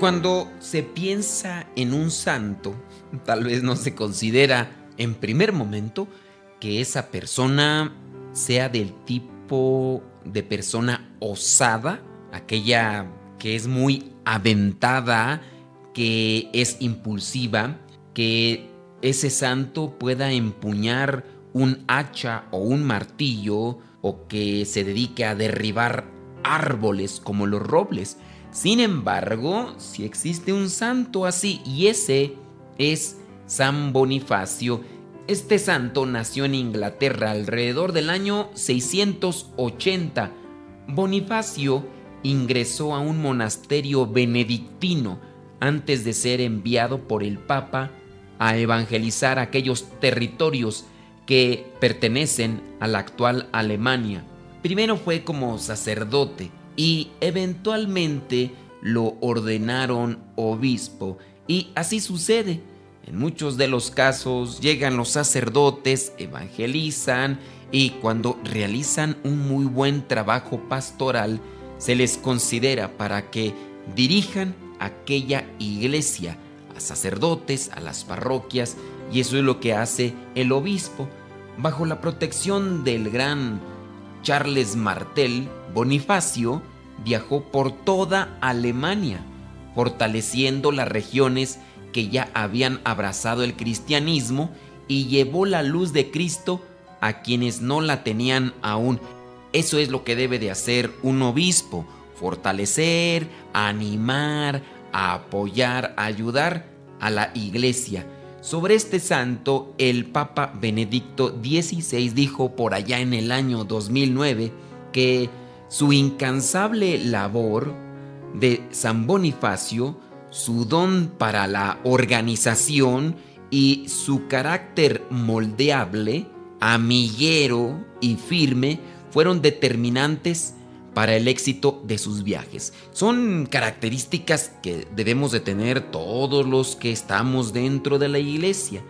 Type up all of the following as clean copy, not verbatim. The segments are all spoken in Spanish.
Cuando se piensa en un santo, tal vez no se considera en primer momento que esa persona sea del tipo de persona osada, aquella que es muy aventada, que es impulsiva, que ese santo pueda empuñar un hacha o un martillo o que se dedique a derribar árboles como los robles. Sin embargo, si existe un santo así, y ese es San Bonifacio. Este santo nació en Inglaterra alrededor del año 680. Bonifacio ingresó a un monasterio benedictino antes de ser enviado por el Papa a evangelizar aquellos territorios que pertenecen a la actual Alemania. Primero fue como sacerdote y eventualmente lo ordenaron obispo. Y así sucede. En muchos de los casos llegan los sacerdotes, evangelizan y cuando realizan un muy buen trabajo pastoral, se les considera para que dirijan aquella iglesia, a sacerdotes, a las parroquias, y eso es lo que hace el obispo. Bajo la protección del gran Charles Martel, Bonifacio viajó por toda Alemania, fortaleciendo las regiones que ya habían abrazado el cristianismo y llevó la luz de Cristo a quienes no la tenían aún. Eso es lo que debe de hacer un obispo: fortalecer, animar, apoyar, ayudar a la iglesia. Sobre este santo, el Papa Benedicto XVI dijo por allá en el año 2009 que su incansable labor de San Bonifacio, su don para la organización y su carácter moldeable, amiguero y firme fueron determinantes para el éxito de sus viajes. Son características que debemos de tener todos los que estamos dentro de la iglesia.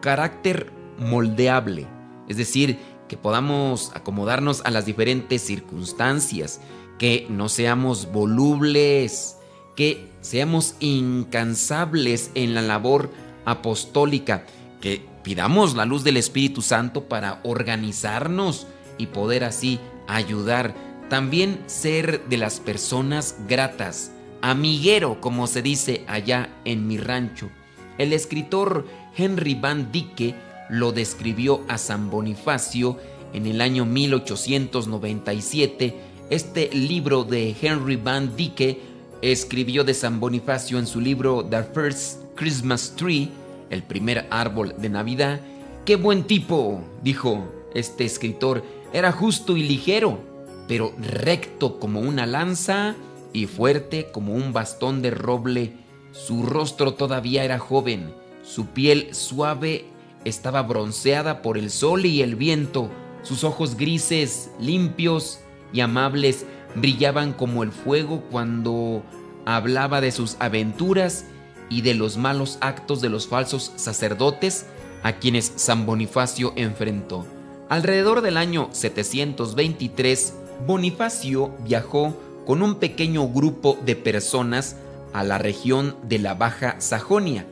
Carácter moldeable, es decir, que podamos acomodarnos a las diferentes circunstancias, que no seamos volubles, que seamos incansables en la labor apostólica, que pidamos la luz del Espíritu Santo para organizarnos y poder así ayudar. También ser de las personas gratas, amiguero, como se dice allá en mi rancho. El escritor Henry Van Dyke lo describió a San Bonifacio en el año 1897. Este libro de Henry Van Dyke escribió de San Bonifacio en su libro The First Christmas Tree, el primer árbol de Navidad. ¡Qué buen tipo!, dijo este escritor. Era justo y ligero, pero recto como una lanza y fuerte como un bastón de roble. Su rostro todavía era joven, su piel suave estaba bronceada por el sol y el viento, sus ojos grises, limpios y amables brillaban como el fuego cuando hablaba de sus aventuras y de los malos actos de los falsos sacerdotes a quienes San Bonifacio enfrentó. Alrededor del año 723, Bonifacio viajó con un pequeño grupo de personas a la región de la Baja Sajonia.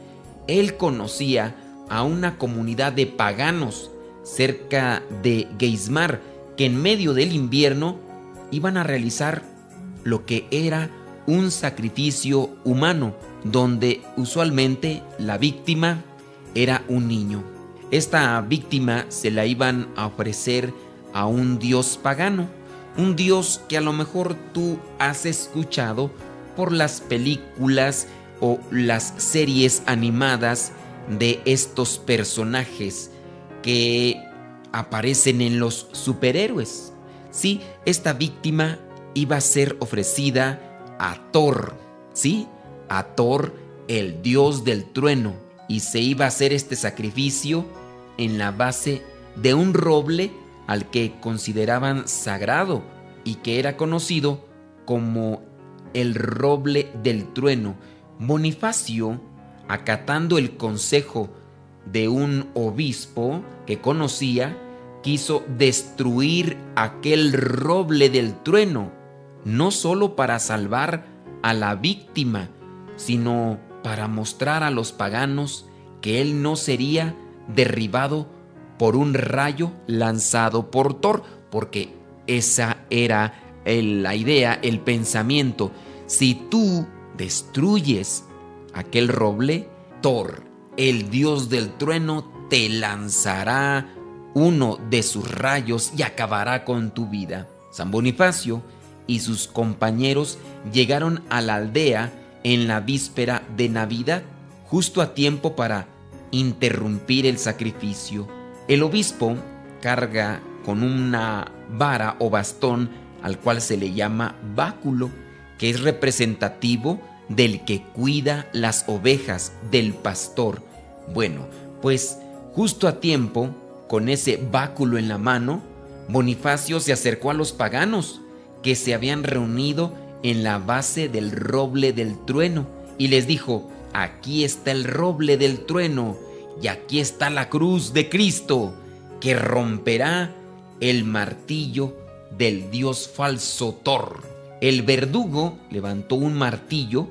Él conocía a una comunidad de paganos cerca de Geismar que en medio del invierno iban a realizar lo que era un sacrificio humano, donde usualmente la víctima era un niño. Esta víctima se la iban a ofrecer a un dios pagano, un dios que a lo mejor tú has escuchado por las películas o las series animadas de estos personajes que aparecen en los superhéroes. Sí, esta víctima iba a ser ofrecida a Thor, ¿sí? A Thor, el dios del trueno, y se iba a hacer este sacrificio en la base de un roble al que consideraban sagrado y que era conocido como el roble del trueno. Bonifacio, acatando el consejo de un obispo que conocía, quiso destruir aquel roble del trueno, no solo para salvar a la víctima, sino para mostrar a los paganos que él no sería derribado por un rayo lanzado por Thor, porque esa era la idea, el pensamiento. Si tú destruyes aquel roble, Thor, el dios del trueno, te lanzará uno de sus rayos y acabará con tu vida. San Bonifacio y sus compañeros llegaron a la aldea en la víspera de Navidad, justo a tiempo para interrumpir el sacrificio. El obispo carga con una vara o bastón al cual se le llama báculo, que es representativo del que cuida las ovejas, del pastor. Bueno, pues justo a tiempo, con ese báculo en la mano, Bonifacio se acercó a los paganos que se habían reunido en la base del roble del trueno y les dijo: aquí está el roble del trueno y aquí está la cruz de Cristo, que romperá el martillo del dios falso Thor. El verdugo levantó un martillo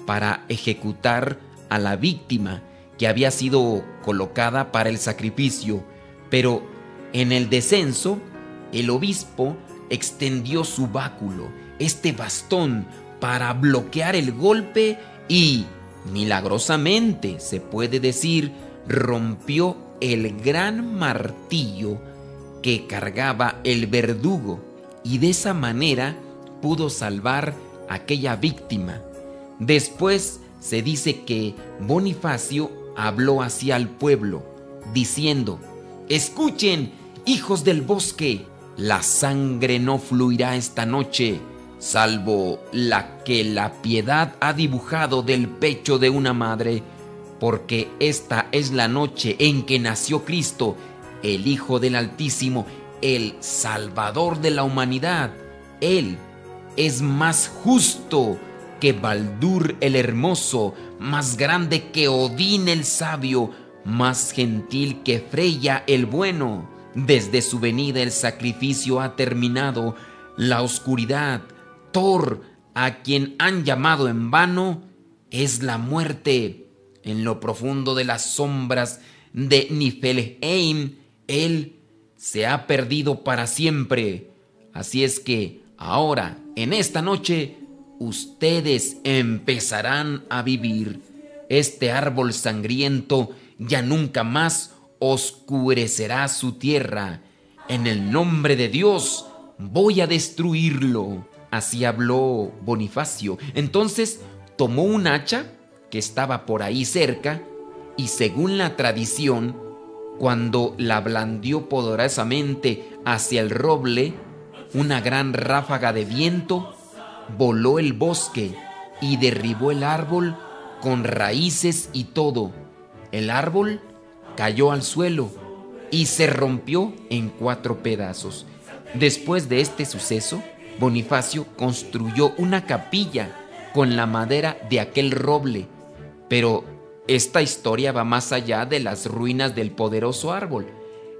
para ejecutar a la víctima que había sido colocada para el sacrificio, pero en el descenso el obispo extendió su báculo, este bastón, para bloquear el golpe y, milagrosamente, se puede decir, rompió el gran martillo que cargaba el verdugo y de esa manera pudo salvar a aquella víctima. Después se dice que Bonifacio habló hacia el pueblo, diciendo: escuchen, hijos del bosque, la sangre no fluirá esta noche, salvo la que la piedad ha dibujado del pecho de una madre, porque esta es la noche en que nació Cristo, el Hijo del Altísimo, el Salvador de la humanidad. Él es más justo que Baldur el hermoso, más grande que Odín el sabio, más gentil que Freya el bueno. Desde su venida el sacrificio ha terminado, la oscuridad, Thor, a quien han llamado en vano, es la muerte. En lo profundo de las sombras de Niflheim, él se ha perdido para siempre. Así es que ahora, en esta noche, ustedes empezarán a vivir. Este árbol sangriento ya nunca más oscurecerá su tierra. En el nombre de Dios voy a destruirlo. Así habló Bonifacio. Entonces tomó un hacha que estaba por ahí cerca y, según la tradición, cuando la blandió poderosamente hacia el roble, una gran ráfaga de viento voló el bosque y derribó el árbol con raíces y todo. El árbol cayó al suelo y se rompió en 4 pedazos. Después de este suceso, Bonifacio construyó una capilla con la madera de aquel roble, pero esta historia va más allá de las ruinas del poderoso árbol.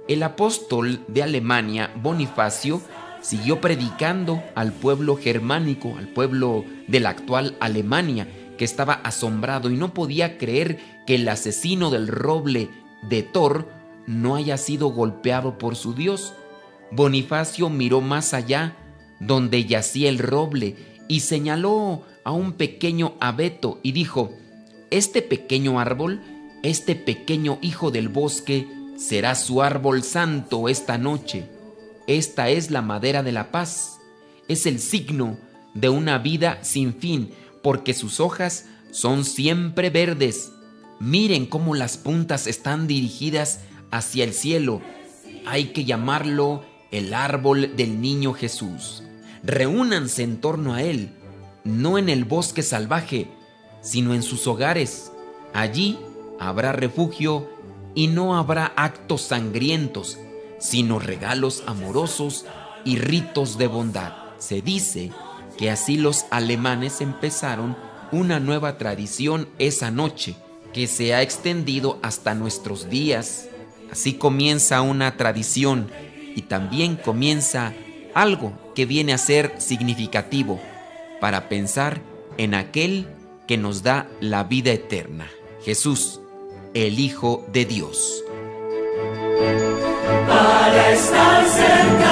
El apóstol de Alemania, Bonifacio, siguió predicando al pueblo germánico, al pueblo de la actual Alemania, que estaba asombrado y no podía creer que el asesino del roble de Thor no haya sido golpeado por su Dios. Bonifacio miró más allá, donde yacía el roble, y señaló a un pequeño abeto y dijo: este pequeño árbol, este pequeño hijo del bosque, será su árbol santo esta noche. Esta es la madera de la paz. Es el signo de una vida sin fin, porque sus hojas son siempre verdes. Miren cómo las puntas están dirigidas hacia el cielo. Hay que llamarlo el árbol del niño Jesús. Reúnanse en torno a él, no en el bosque salvaje, sino en sus hogares. Allí habrá refugio y no habrá actos sangrientos, sino regalos amorosos y ritos de bondad. Se dice que así los alemanes empezaron una nueva tradición esa noche, que se ha extendido hasta nuestros días. Así comienza una tradición y también comienza algo que viene a ser significativo para pensar en aquel que nos da la vida eterna, Jesús, el Hijo de Dios. Para estar cerca